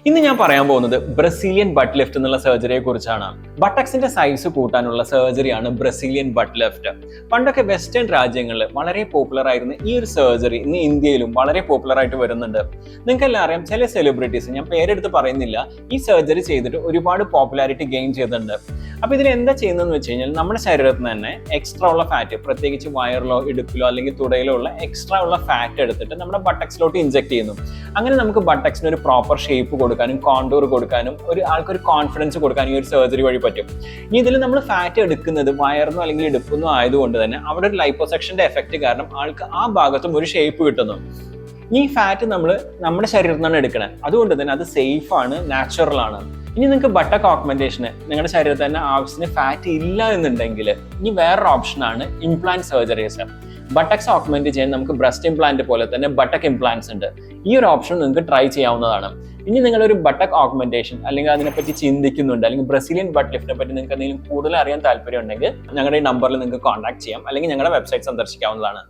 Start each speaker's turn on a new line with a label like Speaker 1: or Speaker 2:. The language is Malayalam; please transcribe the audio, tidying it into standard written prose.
Speaker 1: ഇന്ന് ഞാൻ പറയാൻ പോകുന്നത് ബ്രസീലിയൻ ബട്ട് ലിഫ്റ്റ് എന്നുള്ള സർജറിയെ കുറിച്ചാണ്. ബട്ടക്സിന്റെ സൈസ് കൂട്ടാനുള്ള സർജറിയാണ് ബ്രസീലിയൻ ബട്ട് ലിഫ്റ്റ്. പണ്ടൊക്കെ വെസ്റ്റേൺ രാജ്യങ്ങളിൽ വളരെ പോപ്പുലർ ആയിരുന്ന ഈ ഒരു സർജറി ഇന്ന് ഇന്ത്യയിലും വളരെ പോപ്പുലർ ആയിട്ട് വരുന്നുണ്ട്. നിങ്ങൾക്കെല്ലാം അറിയാം, ചില സെലിബ്രിറ്റീസ്, ഞാൻ പേരെടുത്ത് പറയുന്നില്ല, ഈ സർജറി ചെയ്തിട്ട് ഒരുപാട് പോപ്പുലാരിറ്റി ഗെയിൻ ചെയ്തിട്ടുണ്ട്. അപ്പോൾ ഇതിൽ എന്താ ചെയ്യുന്നതെന്ന് വെച്ച് കഴിഞ്ഞാൽ നമ്മുടെ ശരീരത്തിൽ തന്നെ എക്സ്ട്രാ ഉള്ള ഫാറ്റ്, പ്രത്യേകിച്ച് വയറിലോ ഇടുപ്പിലോ അല്ലെങ്കിൽ തുടയിലോ ഉള്ള എക്സ്ട്രാ ഉള്ള ഫാറ്റ് എടുത്തിട്ട് നമ്മുടെ ബട്ടക്സിലോട്ട് ഇൻജെക്ട് ചെയ്യുന്നു. അങ്ങനെ നമുക്ക് ബട്ടക്സിന് ഒരു പ്രോപ്പർ ഷേപ്പ് കൊടുക്കാനും കോണ്ടൂർ കൊടുക്കാനും ആൾക്കൊരു കോൺഫിഡൻസ് കൊടുക്കാനും ഈ ഒരു സർജറി വഴി പറ്റും. ഇനി ഇതിൽ നമ്മൾ ഫാറ്റ് എടുക്കുന്നത് വയറിനോ അല്ലെങ്കിൽ ഇടുപ്പിനോ ആയതുകൊണ്ട് തന്നെ അവിടെ ഒരു ലൈപ്പോസെക്ഷന്റെ എഫക്റ്റ് കാരണം ആൾക്ക് ആ ഭാഗത്തും ഒരു ഷേപ്പ് കിട്ടുന്നു. ഈ ഫാറ്റ് നമ്മുടെ ശരീരത്തിൽ നിന്നാണ് എടുക്കണത്, അതുകൊണ്ട് തന്നെ അത് സേഫ് ആണ്, നാച്ചുറൽ ആണ്. ഇനി നിങ്ങൾക്ക് ബട്ടക്ക് ഓഗ്മെന്റേഷന് നിങ്ങളുടെ ശരീരത്തിൽ തന്നെ ആവശ്യത്തിന് ഫാറ്റ് ഇല്ല എന്നുണ്ടെങ്കിൽ ഇനി വേറൊരു ഓപ്ഷനാണ് ഇംപ്ലാന്റ് സർജറീസ്. ബട്ടക്സ് ഓഗ്മെന്റ് ചെയ്യാൻ നമുക്ക് ബ്രസ്റ്റ് ഇംപ്ലാന്റ് പോലെ തന്നെ ബട്ടക്ക് ഇംപ്ലാന്റ്സ് ഉണ്ട്. ഈ ഒരു ഓപ്ഷൻ നിങ്ങൾക്ക് ട്രൈ ചെയ്യാവുന്നതാണ്. ഇനി നിങ്ങളൊരു ബട്ടക്ക് ഓഗ്മെന്റേഷൻ അല്ലെങ്കിൽ അതിനെപ്പറ്റി ചിന്തിക്കുന്നുണ്ട്, അല്ലെങ്കിൽ ബ്രസീലിയൻ ബട്ട് ലിഫ്റ്റിനെ പറ്റി നിങ്ങൾക്ക് എന്തെങ്കിലും കൂടുതൽ അറിയാൻ താല്പര്യം ഉണ്ടെങ്കിൽ ഞങ്ങളുടെ ഈ നമ്പറിൽ നിങ്ങൾക്ക് കോൺടാക്ട് ചെയ്യാം, അല്ലെങ്കിൽ ഞങ്ങളുടെ വെബ്സൈറ്റ് സന്ദർശിക്കാവുന്നതാണ്.